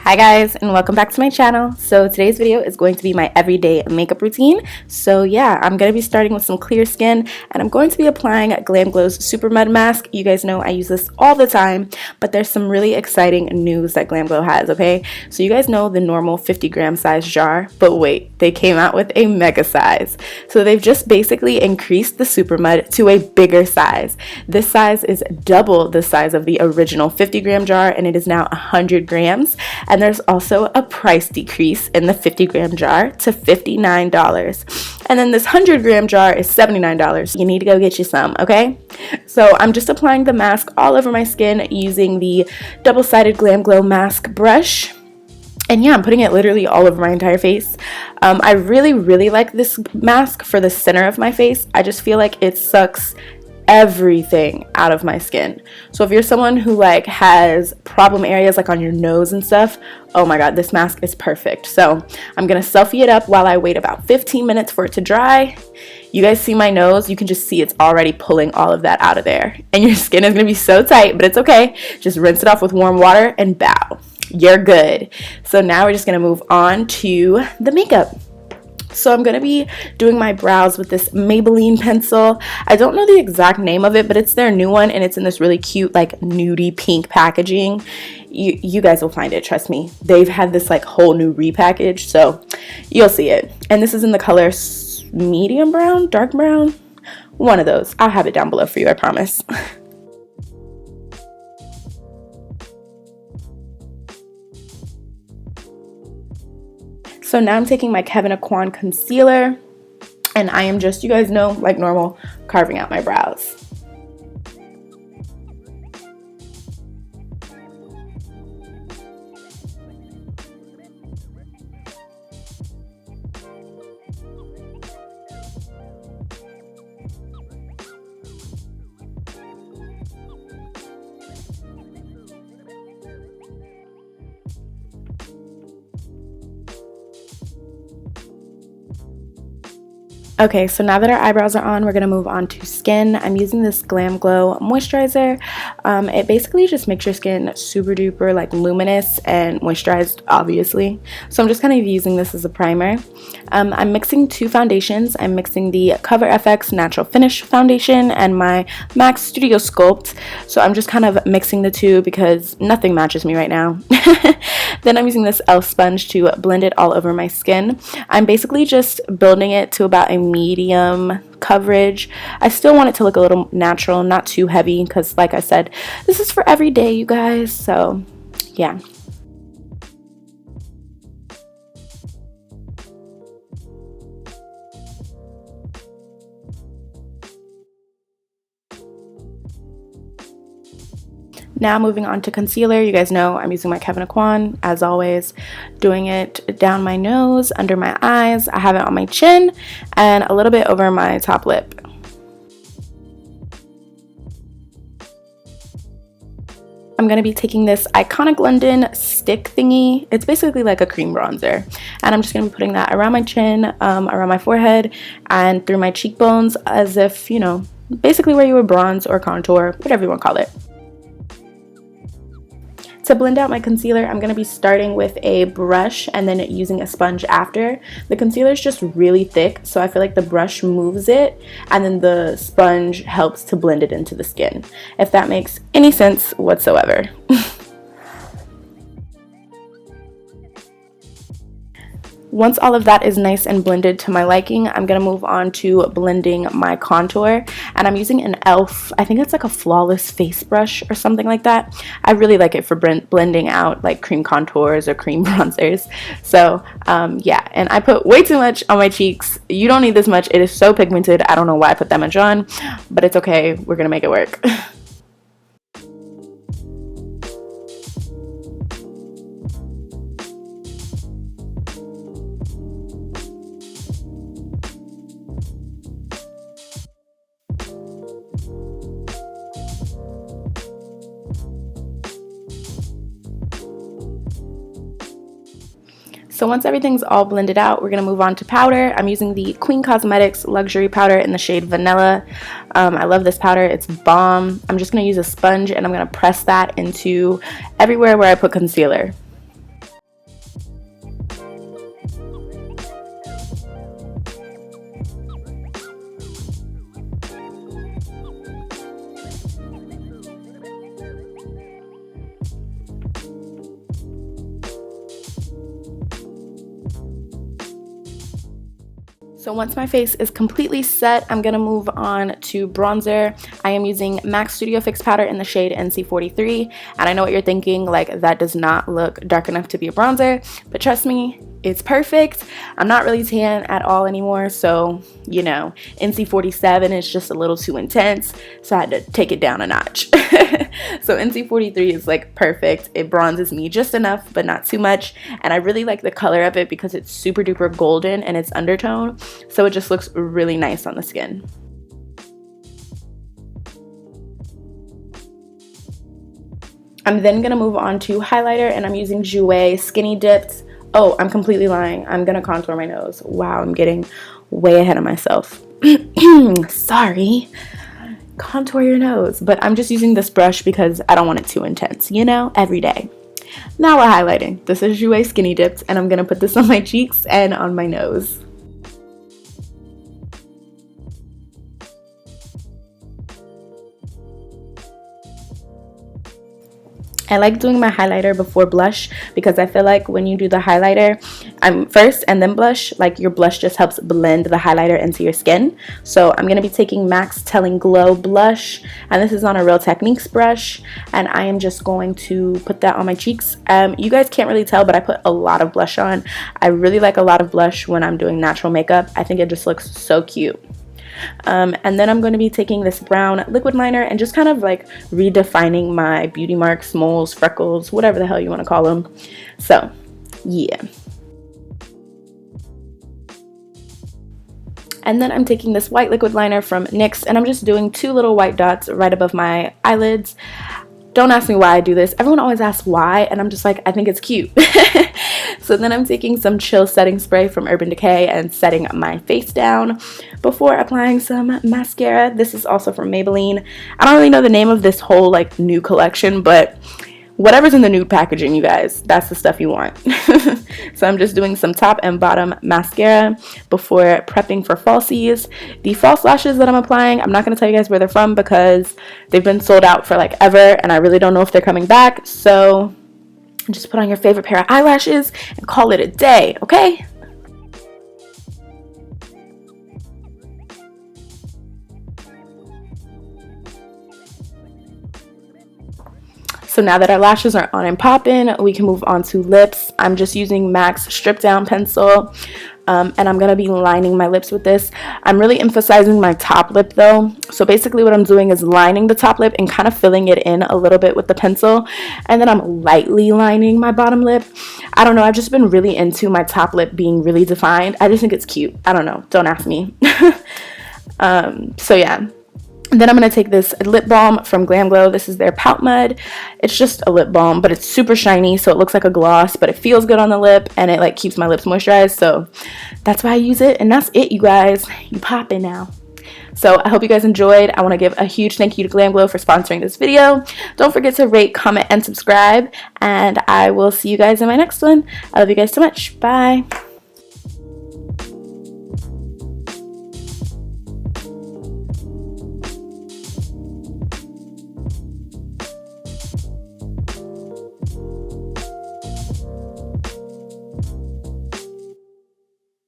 Hi guys, and welcome back to my channel. So today's video is going to be my everyday makeup routine. So yeah, I'm going to be starting with some clear skin, and I'm going to be applying Glamglow's Super Mud Mask. You guys know I use this all the time, but there's some really exciting news that Glamglow has, okay? So you guys know the normal 50-gram size jar, but wait, they came out with a mega size. So they've just basically increased the Super Mud to a bigger size. This size is double the size of the original 50-gram jar, and it is now 100 grams. And there's also a price decrease in the 50-gram jar to $59. And then this 100-gram jar is $79. You need to go get you some, okay? So I'm just applying the mask all over my skin using the double-sided Glamglow mask brush. And yeah, I'm putting it literally all over my entire face. I really like this mask for the center of my face. I just feel like it sucks everything out of my skin. So if you're someone who like has problem areas like on your nose and stuff, oh my god, this mask is perfect. So I'm gonna selfie it up while I wait about 15 minutes for it to dry. You guys see my nose? You can just see it's already pulling all of that out of there, and your skin is gonna be so tight, but it's okay. Just rinse it off with warm water and bow. You're good. So now we're just gonna move on to the makeup. So I'm going to be doing my brows with this Maybelline pencil. I don't know the exact name of it, but it's their new one, and it's in this really cute like nudie pink packaging. You guys will find it, trust me. They've had this like whole new repackage, so you'll see it. And this is in the color medium brown, dark brown, one of those. I'll have it down below for you, I promise. So now I'm taking my Kevyn Aucoin concealer, and I am just, you guys know, like normal, carving out my brows. Okay, so now that our eyebrows are on, we're going to move on to skin. I'm using this Glamglow moisturizer. It basically just makes your skin super duper like luminous and moisturized, obviously. So I'm just kind of using this as a primer. I'm mixing two foundations. I'm mixing the Coverfx Natural Finish Foundation and my MAC Studio Sculpt. So I'm just kind of mixing the two because nothing matches me right now. Then I'm using this e.l.f. sponge to blend it all over my skin. I'm basically just building it to about a medium coverage. I still want it to look a little natural, not too heavy, because like I said, this is for every day, you guys. So yeah. Now moving on to concealer, you guys know I'm using my Kevyn Aucoin, as always, doing it down my nose, under my eyes. I have it on my chin, and a little bit over my top lip. I'm going to be taking this Iconic London stick thingy. It's basically like a cream bronzer. And I'm just going to be putting that around my chin, around my forehead, and through my cheekbones, as if, you know, basically where you would bronze or contour, whatever you want to call it. To blend out my concealer, I'm going to be starting with a brush and then using a sponge after. The concealer is just really thick, so I feel like the brush moves it and then the sponge helps to blend it into the skin, if that makes any sense whatsoever. Once all of that is nice and blended to my liking, I'm going to move on to blending my contour. And I'm using an e.l.f., I think it's like a flawless face brush or something like that. I really like it for blending out like cream contours or cream bronzers. So yeah, and I put way too much on my cheeks. You don't need this much. It is so pigmented. I don't know why I put that much on, but it's okay. We're going to make it work. So once everything's all blended out, we're going to move on to powder. I'm using the Kween Cosmetics Luxury Powder in the shade Vanilla. I love this powder. It's bomb. I'm just going to use a sponge and I'm going to press that into everywhere where I put concealer. So once my face is completely set, I'm going to move on to bronzer. I am using MAC Studio Fix powder in the shade NC43. And I know what you're thinking, like that does not look dark enough to be a bronzer. But trust me, it's perfect. I'm not really tan at all anymore. So, you know, NC47 is just a little too intense. So I had to take it down a notch. So NC43 is like perfect. It bronzes me just enough, but not too much. And I really like the color of it because it's super duper golden and it's undertone. So it just looks really nice on the skin. I'm then going to move on to highlighter, and I'm using Jouer Skinny Dipped. Oh, I'm completely lying. I'm going to contour my nose. Wow, I'm getting way ahead of myself. Sorry. Contour your nose. But I'm just using this brush because I don't want it too intense, you know, every day. Now we're highlighting. This is Jouer Skinny Dipped, and I'm going to put this on my cheeks and on my nose. I like doing my highlighter before blush because I feel like when you do the highlighter first and then blush, like your blush just helps blend the highlighter into your skin. So I'm going to be taking MAC's Telling Glow blush, and this is on a Real Techniques brush, and I am just going to put that on my cheeks. You guys can't really tell, but I put a lot of blush on. I really like a lot of blush when I'm doing natural makeup. I think it just looks so cute. And then I'm going to be taking this brown liquid liner and just kind of like redefining my beauty marks, moles, freckles, whatever the hell you want to call them. So yeah. And then I'm taking this white liquid liner from NYX, and I'm just doing 2 little white dots right above my eyelids. Don't ask me why I do this. Everyone always asks why, and I'm just like, I think it's cute. So then I'm taking some Chill Setting Spray from Urban Decay and setting my face down before applying some mascara. This is also from Maybelline. I don't really know the name of this whole like new collection, but whatever's in the nude packaging, you guys, that's the stuff you want. So I'm just doing some top and bottom mascara before prepping for falsies. The false lashes that I'm applying, I'm not going to tell you guys where they're from because they've been sold out for like ever, and I really don't know if they're coming back. So just put on your favorite pair of eyelashes and call it a day, okay? So now that our lashes are on and popping, we can move on to lips. I'm just using MAC's Strip Down Pencil, and I'm going to be lining my lips with this. I'm really emphasizing my top lip though. So basically what I'm doing is lining the top lip and kind of filling it in a little bit with the pencil. And then I'm lightly lining my bottom lip. I don't know, I've just been really into my top lip being really defined. I just think it's cute. I don't know, don't ask me. So yeah. And then I'm going to take this lip balm from Glamglow. This is their poutmud. It's just a lip balm, but it's super shiny, so it looks like a gloss, but it feels good on the lip, and it like keeps my lips moisturized. So that's why I use it, and that's it, you guys. You poppin' now. So I hope you guys enjoyed. I want to give a huge thank you to Glamglow for sponsoring this video. Don't forget to rate, comment, and subscribe, and I will see you guys in my next one. I love you guys so much. Bye.